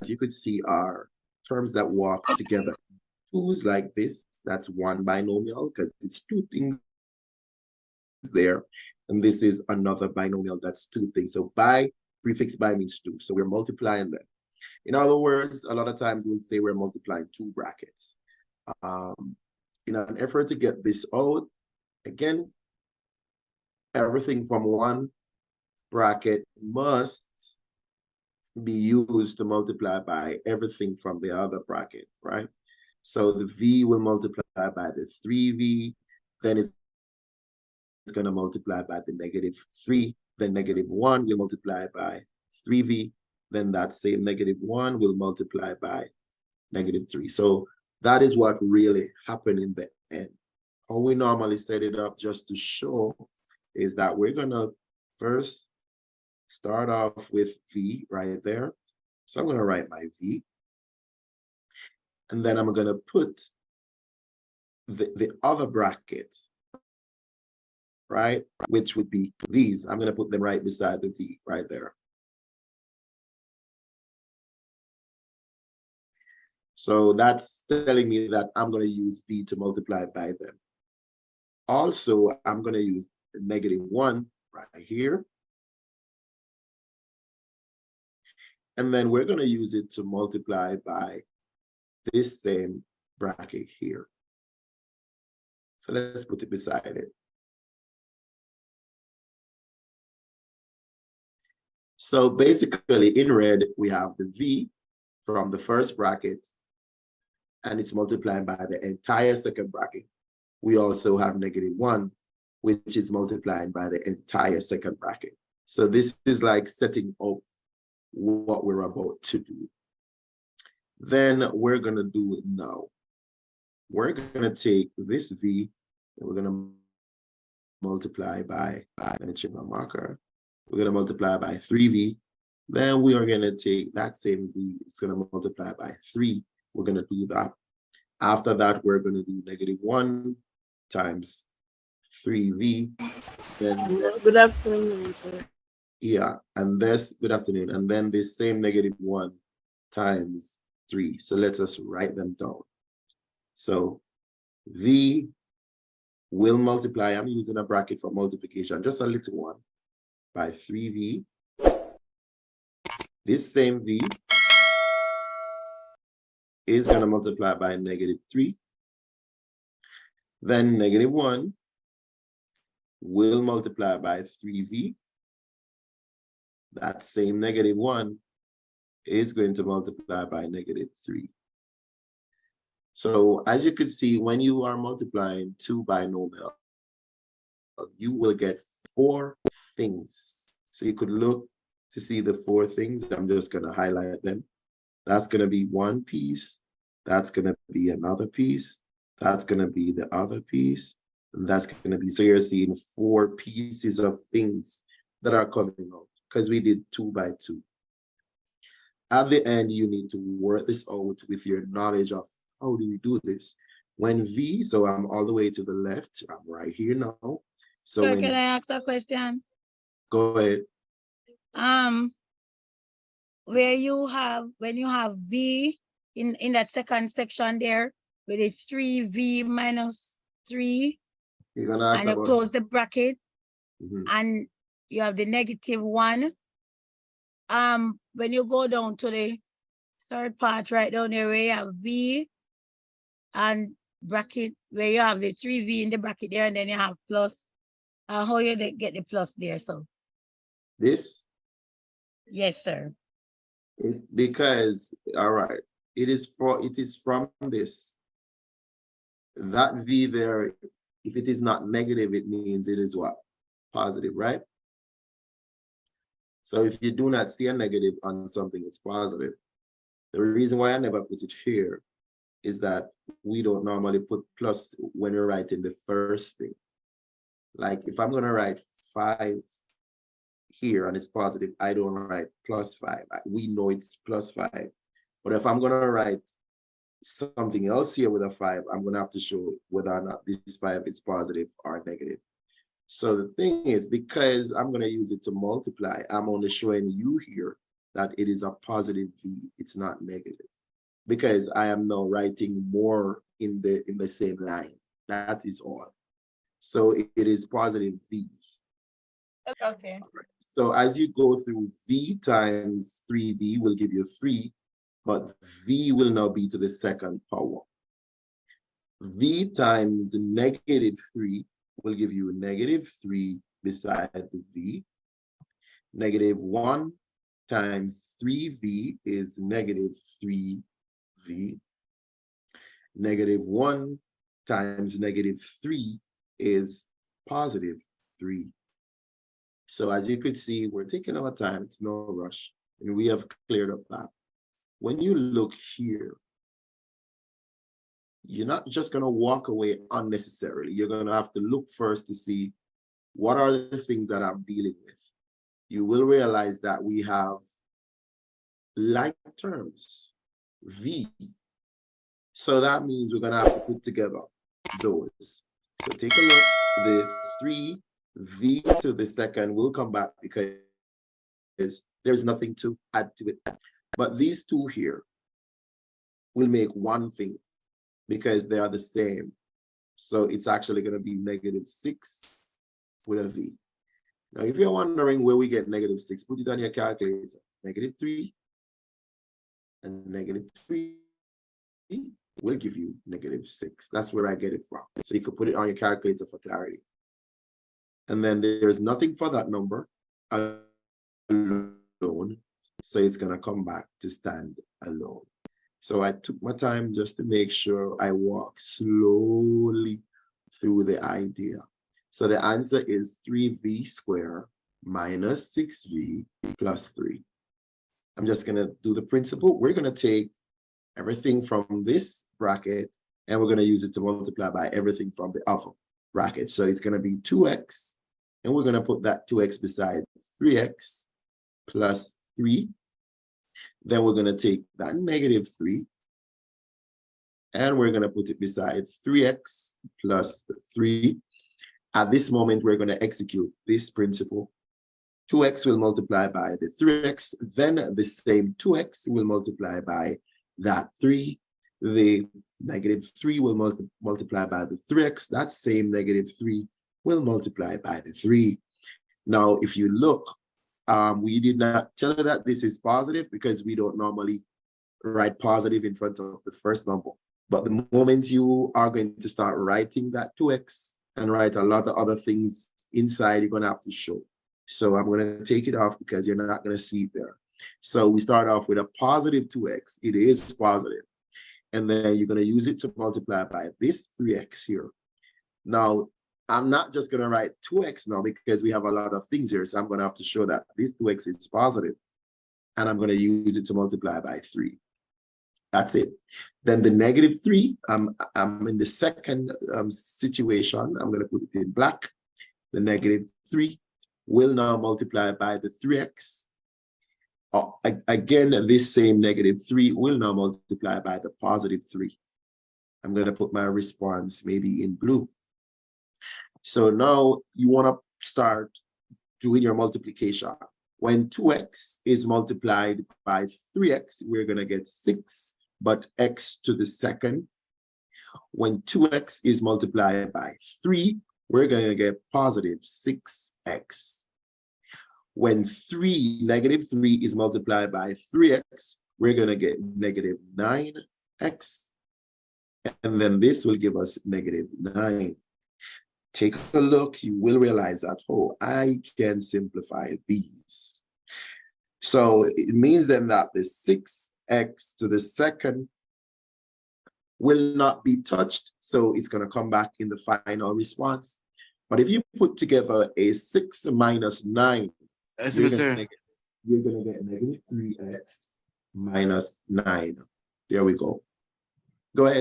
you could see, are terms that walk together. Twos like this, that's one binomial because it's two things there. And this is another binomial, that's two things. So prefix by means two. So we're multiplying them. In other words, a lot of times we'll say we're multiplying two brackets. In an effort to get this out, again, everything from one bracket must be used to multiply by everything from the other bracket, right? So the v will multiply by the 3v, then it's going to multiply by the -3, then -1 will multiply by 3v, then that same -1 will multiply by -3. So that is what really happened in the end. How we normally set it up, just to show, is that we're going to first start off with v right there. So I'm going to write my v. And then I'm going to put the other bracket, right? Which would be these. I'm going to put them right beside the v right there. So that's telling me that I'm going to use v to multiply by them. Also, I'm going to use -1 right here. And then we're going to use it to multiply by this same bracket here. So let's put it beside it. So basically in red, we have the v from the first bracket, and it's multiplied by the entire second bracket. We also have -1, which is multiplied by the entire second bracket. So this is like setting up what we're about to do. Then we're going to do it now. We're going to take this v, and we're going to multiply by, let me check my marker. We're going to multiply by 3v. Then we are going to take that same v, it's going to multiply by 3. We're going to do that. After that, we're going to do -1 times 3v. Then good afternoon, sir. Yeah, and this, good afternoon. And then this same -1 times 3. So let us write them down. So v will multiply, I'm using a bracket for multiplication, just a little one, by 3v. This same v is going to multiply by -3. Then -1 will multiply by 3v. That same -1 is going to multiply by -3. So as you can see, when you are multiplying two binomials, you will get 4 things. So you could look to see the 4 things. I'm just going to highlight them. That's going to be one piece. That's going to be another piece. That's going to be the other piece. And that's going to be, so you're seeing 4 pieces of things that are coming out because we did 2 by 2. At the end, you need to work this out with your knowledge of how do we do this. When v, so I'm all the way to the left, I'm right here now. So Sir, can I ask a question? Go ahead. Where you have, when you have v in that second section there, with the 3v minus 3, you're gonna ask and you about, close the bracket, and you have the -1. When you go down to the third part right down there, where you have v and bracket, where you have the 3v in the bracket there, and then you have plus. How you get the plus there? So this? Yes, sir. Because, all right, it is from this. That v there, if it is not negative, it means it is what? Positive, right? So if you do not see a negative on something, it's positive. The reason why I never put it here is that we don't normally put plus when we're writing the first thing. Like if I'm gonna write 5 here and it's positive, I don't write +5. We know it's +5. But if I'm gonna write something else here with a 5, I'm gonna have to show whether or not this 5 is positive or negative. So the thing is, because I'm gonna use it to multiply, I'm only showing you here that it is a positive v, it's not negative, because I am now writing more in the same line. That is all. So it is positive v. Okay. So as you go through, v times 3v will give you 3, but v will now be to the second power. V times negative 3 will give you negative 3 beside the v. Negative 1 times 3v is negative 3v. Negative 1 times negative 3 is positive 3. So as you could see, we're taking our time, it's no rush, and we have cleared up that. When you look here, you're not just going to walk away unnecessarily. You're going to have to look first to see what are the things that I'm dealing with. You will realize that we have like terms, v. So that means we're going to have to put together those. So take a look, the 3v to the second will come back because there's nothing to add to it. But these two here will make one thing because they are the same. So it's actually going to be negative 6 with a v. Now, if you're wondering where we get negative 6, put it on your calculator. Negative 3 and negative 3 will give you negative 6. That's where I get it from. So you could put it on your calculator for clarity. And then there's nothing for that number alone. So it's going to come back to stand alone. So I took my time just to make sure I walk slowly through the idea. So the answer is 3v squared minus 6v plus 3. I'm just going to do the principle. We're going to take everything from this bracket and we're going to use it to multiply by everything from the other bracket. So it's going to be 2x, and we're going to put that 2x beside 3x plus 3. Then we're going to take that negative 3 and we're going to put it beside 3x plus 3. At this moment, we're going to execute this principle. 2x will multiply by the 3x, then the same 2x will multiply by that 3. The negative 3 will multiply by the 3x. That same negative 3 will multiply by the 3. Now, if you look, we did not tell you that this is positive because we don't normally write positive in front of the first number. But the moment you are going to start writing that 2x and write a lot of other things inside, you're going to have to show. So I'm going to take it off because you're not going to see it there. So we start off with a positive 2x. It is positive. And then you're going to use it to multiply by this 3x here. Now, I'm not just going to write 2x now because we have a lot of things here. So I'm going to have to show that this 2x is positive. And I'm going to use it to multiply by 3. That's it. Then the negative 3, I'm in the second situation. I'm going to put it in black. The negative 3 will now multiply by the 3x. Again, this same negative 3 will now multiply by the positive 3. I'm going to put my response maybe in blue. So now you want to start doing your multiplication. When 2x is multiplied by 3x, we're going to get 6, but x to the second. When 2x is multiplied by 3, we're going to get positive 6x. When negative 3 is multiplied by 3x, we're going to get negative 9x. And then this will give us negative 9. Take a look, you will realize that, oh, I can simplify these. So it means then that the 6x to the second will not be touched. So it's going to come back in the final response. But if you put together a 6 minus 9, you're going to get negative 3x minus 9. There we go. Go ahead.